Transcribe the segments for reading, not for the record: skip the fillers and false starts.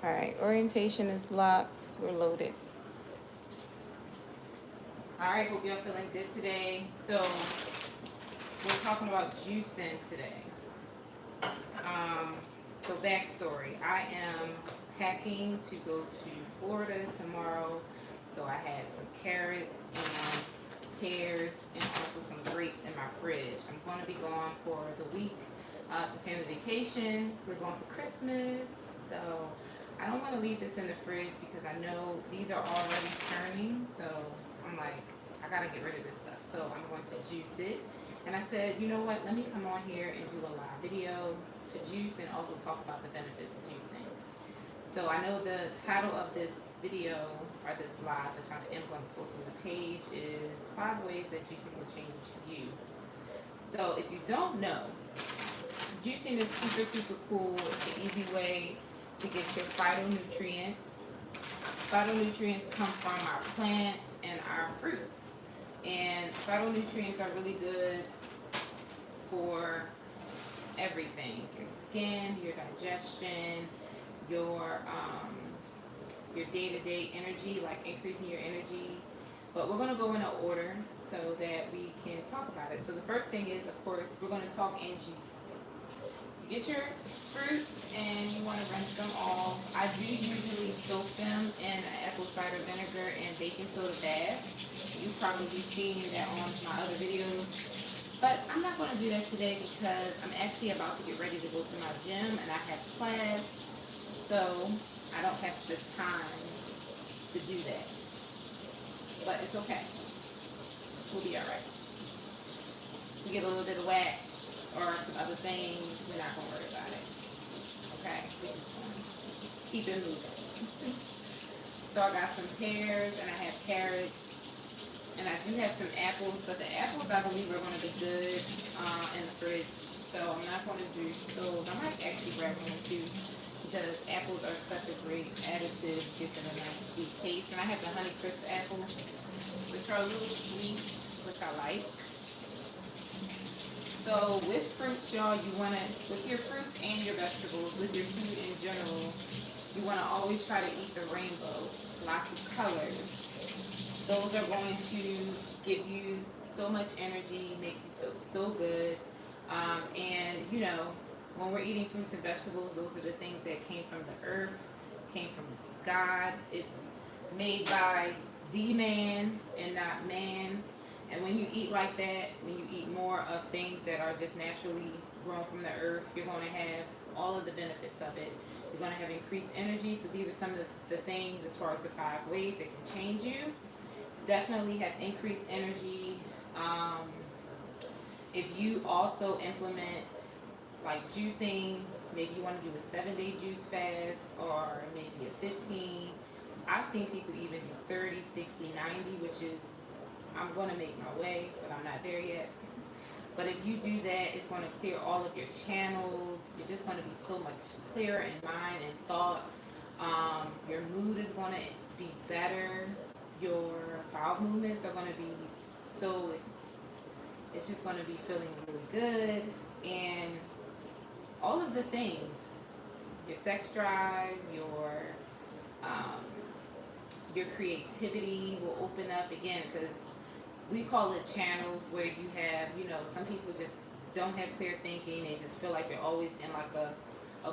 All right, orientation is locked. We're loaded. All right, hope y'all feeling good today. So we're talking about juicing today. Um, so backstory: I am packing to go to Florida tomorrow. So I had some carrots and pears and also some grapes in my fridge. I'm going to be gone for the week. It's a family vacation. We're going for Christmas. So I don't want to leave this in the fridge because I know these are already turning. So I'm like, I got to get rid of this stuff. So I'm going to juice it. And I said, you know what? Let me come on here and do a live video to juice and also talk about the benefits of juicing. So I know the title of this video or this live, which I am going to post on the page, is 5 ways that juicing can change you. So if you don't know, juicing is super cool. It's an easy way to get your phytonutrients. Phytonutrients come from our plants and our fruits. And phytonutrients are really good for everything: your skin, your digestion, your day-to-day energy, like increasing your energy. But we're going to go in order so that we can talk about it. So the first thing is, of course, we're going to talk in juice. You get your fruits and you want to rinse them off. I do usually soak them in apple cider vinegar and baking soda bath. You've probably seen that on my other videos. But I'm not going to do that today because I'm actually about to get ready to go to my gym and I have class. So I don't have the time to do that. But it's okay. We'll be alright. We get a little bit of wax or some other things, we're not going to worry about it. Okay? We just going to keep it moving. So I got some pears and I have carrots. And I do have some apples, but the apples I believe are going to be good in the fridge. So I'm not going to do those. I might actually grab one too because apples are such a great additive, gives it a nice sweet taste. And I have the Honeycrisp apples, which are a little sweet, which I like. So with fruits, y'all, you want to, with your fruits and your vegetables, with your food in general, you want to always try to eat the rainbow, lots of colors. Those are going to give you so much energy, make you feel so good. And, you know, when we're eating fruits and vegetables, those are the things that came from the earth, came from God. It's made by the man and not man. And when you eat like that, when you eat more of things that are just naturally grown from the earth, you're going to have all of the benefits of it. You're going to have increased energy. So these are some of the things as far as the 5 ways that can change you. Definitely have increased energy. If you also implement like juicing, maybe you want to do a 7-day juice fast or maybe a 15. I've seen people even do 30, 60, 90, which is, I'm going to make my way, but I'm not there yet. But if you do that, it's going to clear all of your channels. You're just going to be so much clearer in mind and thought. Your mood is going to be better. Your bowel movements are going to be so, it's just going to be feeling really good. And all of the things, your sex drive, your creativity will open up again, because we call it channels, where you have, you know, some people just don't have clear thinking. They just feel like they're always in like a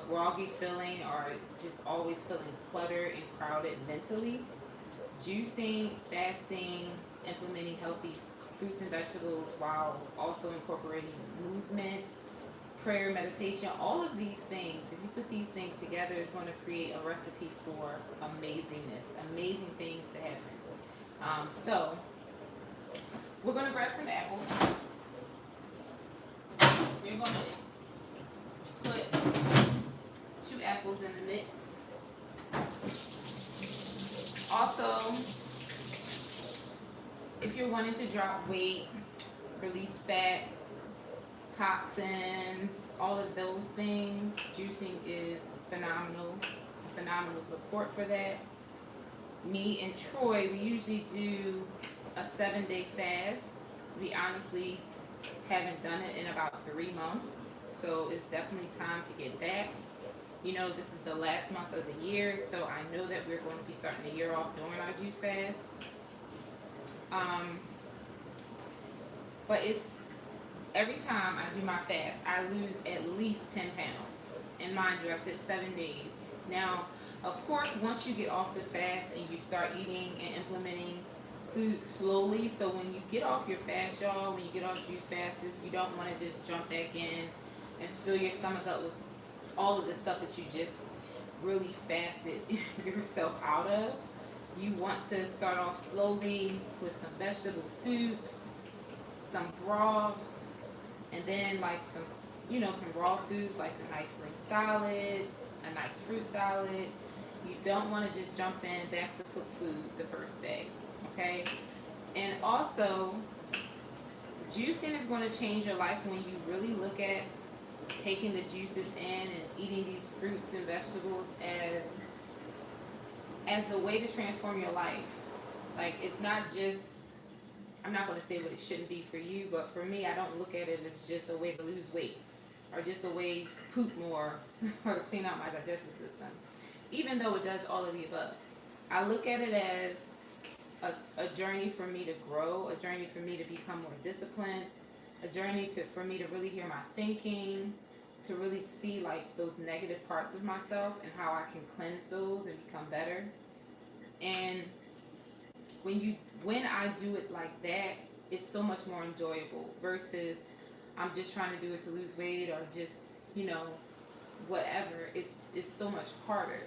groggy feeling, or just always feeling cluttered and crowded mentally. Juicing, fasting, implementing healthy fruits and vegetables while also incorporating movement, prayer, meditation, all of these things, if you put these things together, it's going to create a recipe for amazingness, amazing things to happen. So we're going to grab some apples. We're going to put 2 apples in the mix. Also, if you're wanting to drop weight, release fat, toxins, all of those things, juicing is phenomenal. Phenomenal support for that. Me and Troy, we usually do a 7-day fast. We honestly haven't done it in about 3 months, so it's definitely time to get back. You know, this is the last month of the year, so I know that we're going to be starting the year off doing our juice fast. Um, but it's every time I do my fast, I lose at least 10 pounds. And mind you, I said 7 days. Now, of course, once you get off the fast and you start eating and implementing food slowly, so when you get off your fast, y'all, when you get off juice fasts, you don't want to just jump back in and fill your stomach up with all of the stuff that you just really fasted yourself out of. You want to start off slowly with some vegetable soups, some broths, and then like some raw foods like a nice green salad, a nice fruit salad. You don't want to just jump in back to cook food the first day, okay? And also, juicing is going to change your life when you really look at taking the juices in and eating these fruits and vegetables as a way to transform your life. Like, it's not just, I'm not going to say what it shouldn't be for you, but for me, I don't look at it as just a way to lose weight or just a way to poop more or to clean out my digestive system, even though it does all of the above. I look at it as a journey for me to grow, a journey for me to become more disciplined, a journey for me to really hear my thinking, to really see like those negative parts of myself and how I can cleanse those and become better. And when I do it like that, it's so much more enjoyable versus I'm just trying to do it to lose weight or just, whatever. It's so much harder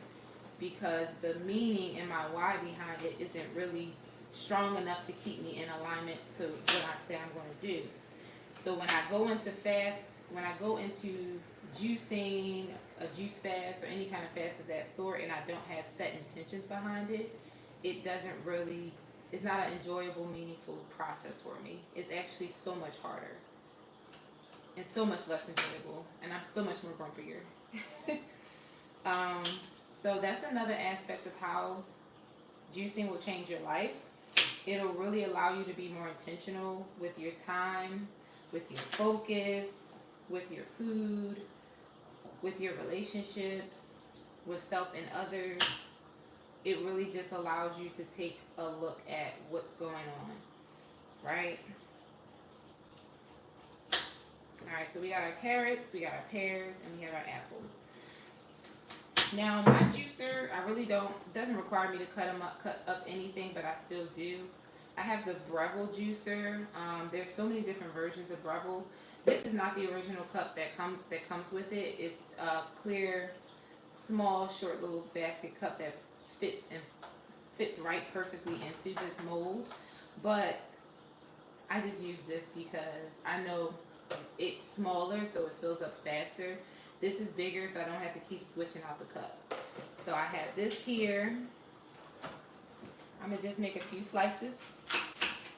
because the meaning and my why behind it isn't really strong enough to keep me in alignment to what I say I'm going to do. So when I go into juicing, a juice fast, or any kind of fast of that sort, and I don't have set intentions behind it, it's not an enjoyable, meaningful process for me. It's actually so much harder and so much less enjoyable, and I'm so much more grumpier. So that's another aspect of how juicing will change your life. It'll really allow you to be more intentional with your time, with your focus, with your food, with your relationships, with self and others. It really just allows you to take a look at what's going on, right? Alright, so we got our carrots, we got our pears, and we have our apples. Now, my juicer, doesn't require me to cut up anything, but I still do. I have the Breville juicer. There's so many different versions of Breville. This is not the original cup that comes with it. It's a clear, small, short little basket cup that fits right perfectly into this mold. But I just use this because I know it's smaller, so it fills up faster. This is bigger, so I don't have to keep switching out the cup. So I have this here. I'm going to just make a few slices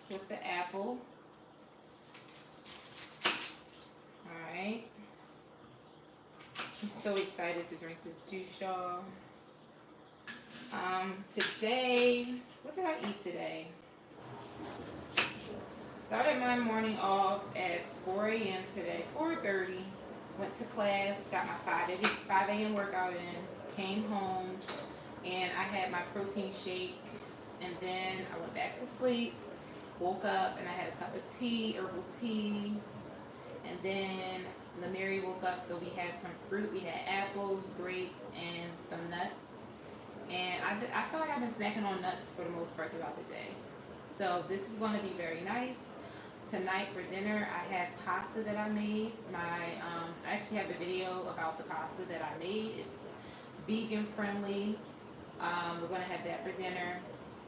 with the apple. Alright. I'm so excited to drink this juice, y'all. Today, what did I eat today? Started my morning off at 4 a.m. today, 4:30. Went to class, got my 5 a.m. workout in, came home, and I had my protein shake, and then I went back to sleep, woke up, and I had a cup of tea, herbal tea, and then Lamary woke up, so we had some fruit. We had apples, grapes, and some nuts. And I feel like I've been snacking on nuts for the most part throughout the day. So this is going to be very nice. Tonight for dinner, I have pasta that I made. I actually have a video about the pasta that I made. It's vegan friendly. We're going to have that for dinner.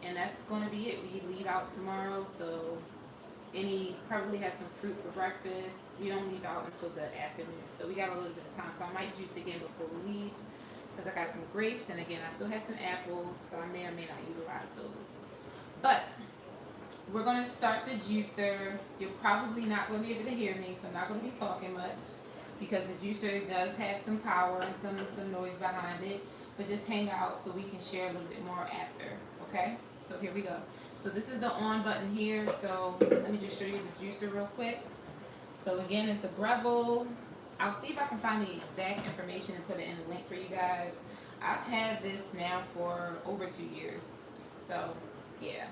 And that's going to be it. We leave out tomorrow, so probably has some fruit for breakfast. We don't leave out until the afternoon, so we got a little bit of time. So I might juice again before we leave because I got some grapes, and again, I still have some apples, so I may or may not utilize those. But we're going to start the juicer. You're probably not going to be able to hear me, so I'm not going to be talking much because the juicer does have some power and some noise behind it. But just hang out so we can share a little bit more after, okay? So here we go. So this is the on button here. So let me just show you the juicer real quick. So again, it's a Breville. I'll see if I can find the exact information and put it in the link for you guys. I've had this now for over 2 years. So, yeah.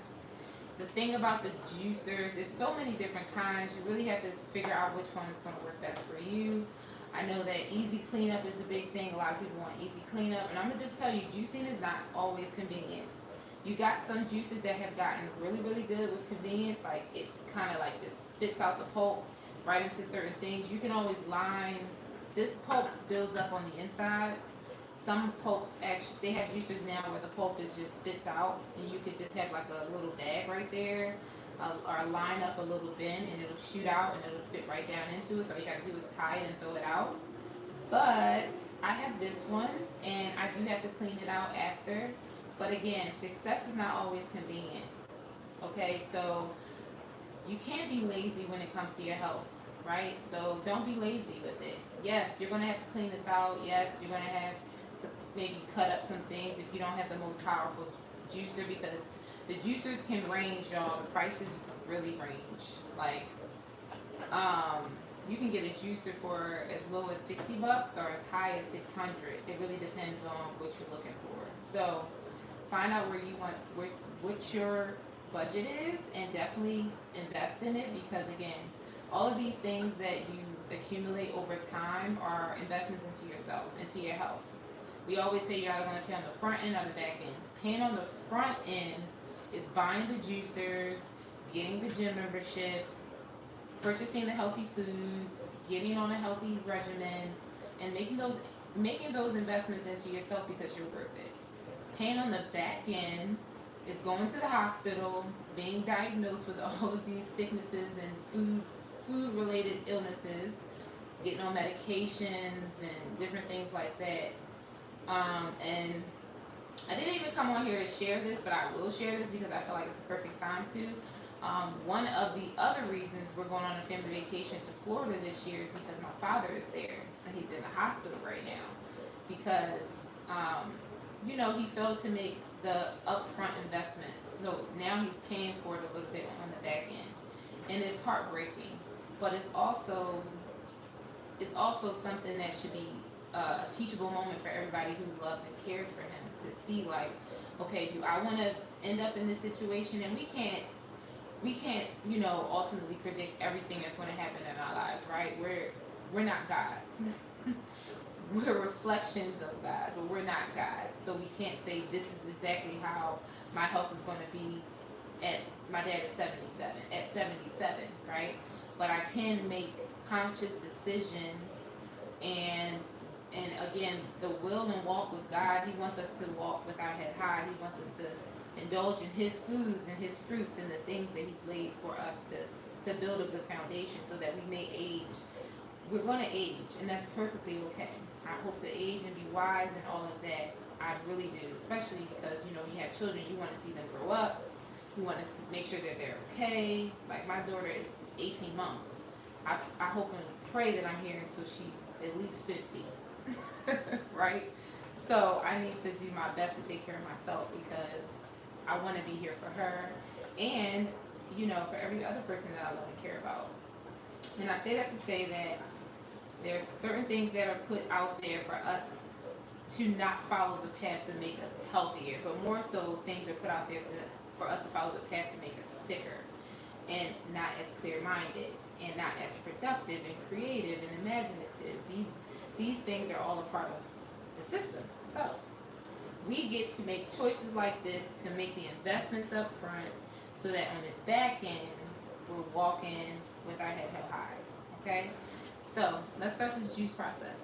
The thing about the juicers, there's so many different kinds. You really have to figure out which one is going to work best for you. I know that easy cleanup is a big thing. A lot of people want easy cleanup. And I'm going to just tell you, juicing is not always convenient. You got some juices that have gotten really, really good with convenience. Like it kind of like just spits out the pulp right into certain things. You can always line. This pulp builds up on the inside. Some pulps actually, they have juicers now where the pulp is just spits out, and you could just have like a little bag right there, or line up a little bin, and it'll shoot out and it'll spit right down into it. So all you gotta do is tie it and throw it out. But I have this one, and I do have to clean it out after. But again, success is not always convenient. Okay, so you can't be lazy when it comes to your health, right? So don't be lazy with it. Yes, you're gonna have to clean this out. Yes, you're gonna have to maybe cut up some things if you don't have the most powerful juicer, because the juicers can range, y'all. The prices really range. Like, you can get a juicer for as low as $60 or as high as $600. It really depends on what you're looking for. So find out where you want, what your budget is, and definitely invest in it, because again, all of these things that you accumulate over time are investments into yourself, into your health. We always say you're either going to pay on the front end or the back end. Paying on the front end is buying the juicers, getting the gym memberships, purchasing the healthy foods, getting on a healthy regimen, and making those investments into yourself because you're worth it. Paying on the back end is going to the hospital, being diagnosed with all of these sicknesses and food-related illnesses, getting on medications and different things like that. And I didn't even come on here to share this, but I will share this because I feel like it's the perfect time to. One of the other reasons we're going on a family vacation to Florida this year is because my father is there, and he's in the hospital right now because, he failed to make the upfront investments. So now he's paying for it a little bit on the back end, and it's heartbreaking. But it's also something that should be a teachable moment for everybody who loves and cares for him, to see like, okay, do I want to end up in this situation? And we can't ultimately predict everything that's going to happen in our lives, right? We're not God. We're reflections of God, but we're not God. So we can't say this is exactly how my health is going to be my dad is 77, right? But I can make conscious decisions, and again, the will and walk with God. He wants us to walk with our head high. He wants us to indulge in his foods and his fruits and the things that he's laid for us to build a good foundation so that we may age. We're going to age, and that's perfectly okay. I hope to age and be wise and all of that. I really do, especially because, you have children. You want to see them grow up. You want to make sure that they're okay. Like my daughter is 18 months. I hope and pray that I'm here until she's at least 50. Right? So I need to do my best to take care of myself because I want to be here for her and, for every other person that I love and care about. And I say that to say that there's certain things that are put out there for us to not follow the path to make us healthier, but more so things are put out there for us to follow the path to make us sicker and not as clear-minded and not as productive and creative and imaginative. These things are all a part of the system. So we get to make choices like this to make the investments up front so that on the back end, we're walking with our head held high, okay? So let's start this juice process.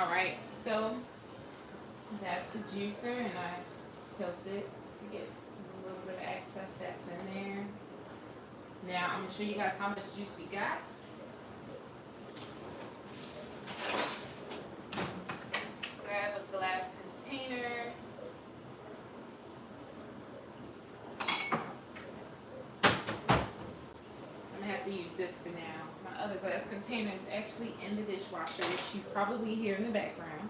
All right, so that's the juicer, and I tilt it to get a little bit of excess that's in there. Now I'm gonna show you guys how much juice we got. Grab a glass container. So I'm gonna have to use this for now. My other glass container is actually in the dishwasher, which you probably hear in the background.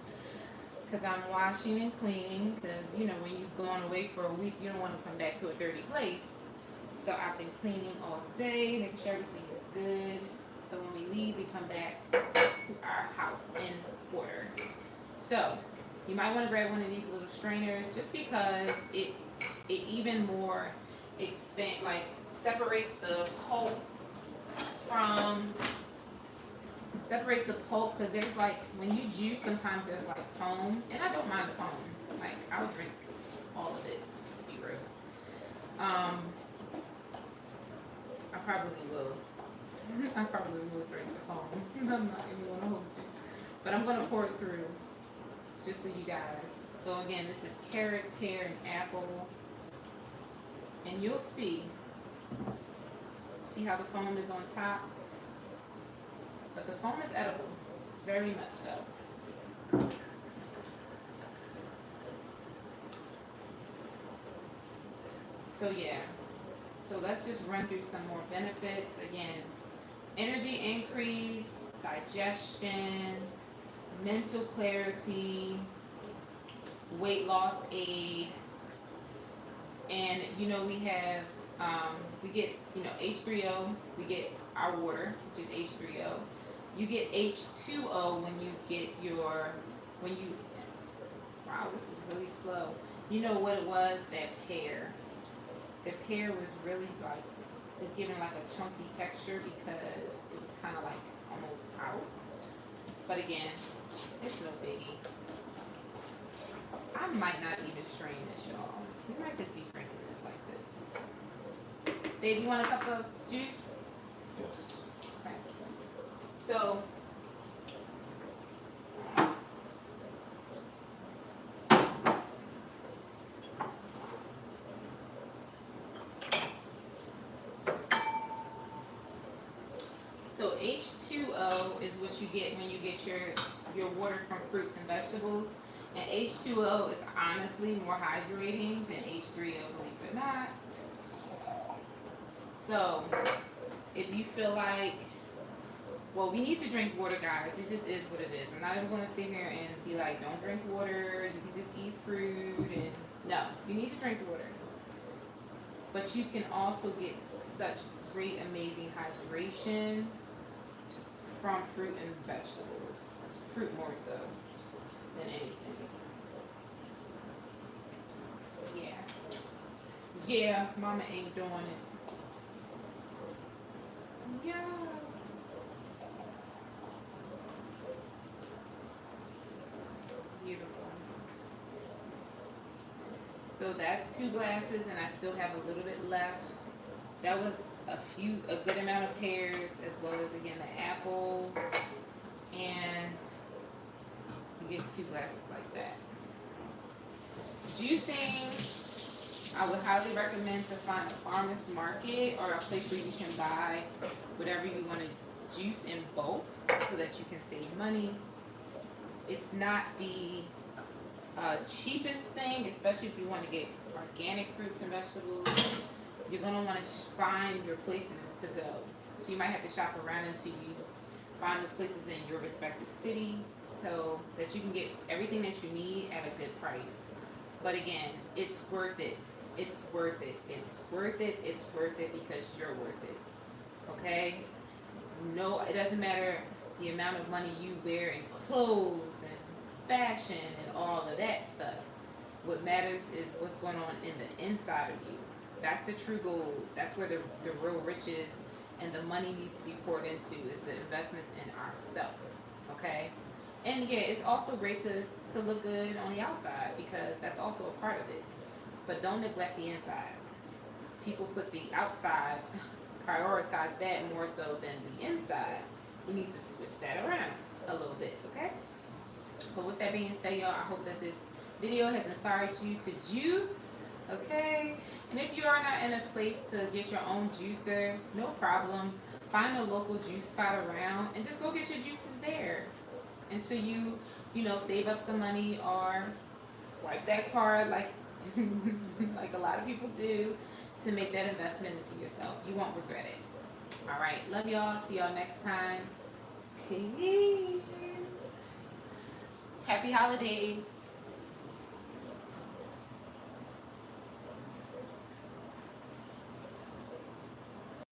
Because I'm washing and cleaning, because you know when you've gone away for a week, you don't want to come back to a dirty place. So I've been cleaning all day, making sure everything is good. So when we leave, we come back to our house in order. So you might want to grab one of these little strainers, just because it even more separates the pulp from. Separates the pulp, because there's like, when you juice, sometimes there's like foam, and I don't mind the foam. Like, I'll drink all of it, to be real. I probably will. I probably will drink the foam. I'm not even going to hold you. But I'm going to pour it through, just so you guys. So again, this is carrot, pear, and apple. And you'll see how the foam is on top? But the foam is edible, very much so. So yeah, so let's just run through some more benefits. Again, energy increase, digestion, mental clarity, weight loss aid, and you know we have, we get, you know, H3O, we get our water, which is H3O. You get H2O when you get your, wow, this is really slow. You know what it was? That pear. The pear was really like, it's giving like a chunky texture because it was kind of like almost out. But again, it's no biggie. I might not even strain this, y'all. We might just be drinking this like this. Babe, you want a cup of juice? Yes. Okay. So, H2O is what you get when you get your water from fruits and vegetables. And H2O is honestly more hydrating than H3O, believe it or not. So, if you feel like, well, we need to drink water, guys. It just is what it is. I'm not even going to sit here and be like, don't drink water. You can just eat fruit. And no, you need to drink water. But you can also get such great, amazing hydration from fruit and vegetables. Fruit more so than anything. Yeah, mama ain't doing it. Yes. Beautiful. So that's 2 glasses, and I still have a little bit left. That was a good amount of pears, as well as again the apple, and you get 2 glasses like that. Juicing, I would highly recommend to find a farmer's market or a place where you can buy whatever you want to juice in bulk so that you can save money. It's not the cheapest thing, especially if you want to get organic fruits and vegetables. You're going to want to find your places to go. So you might have to shop around until you find those places in your respective city so that you can get everything that you need at a good price. But again, it's worth it. It's worth it. It's worth it. It's worth it because you're worth it. Okay? No, it doesn't matter the amount of money you wear in clothes and fashion and all of that stuff. What matters is what's going on in the inside of you. That's the true goal. That's where the real riches and the money needs to be poured into, is the investments in ourselves. Okay? And yeah, it's also great to look good on the outside because that's also a part of it. But don't neglect the inside. People put the outside, prioritize that more so than the inside. We need to switch that around a little bit, okay? But with that being said, y'all, I hope that this video has inspired you to juice, okay? And if you are not in a place to get your own juicer, no problem. Find a local juice spot around and just go get your juices there until you know, save up some money or swipe that card like like a lot of people do to make that investment into yourself. You won't regret it. All right, love y'all. See y'all next time. Peace. Happy holidays.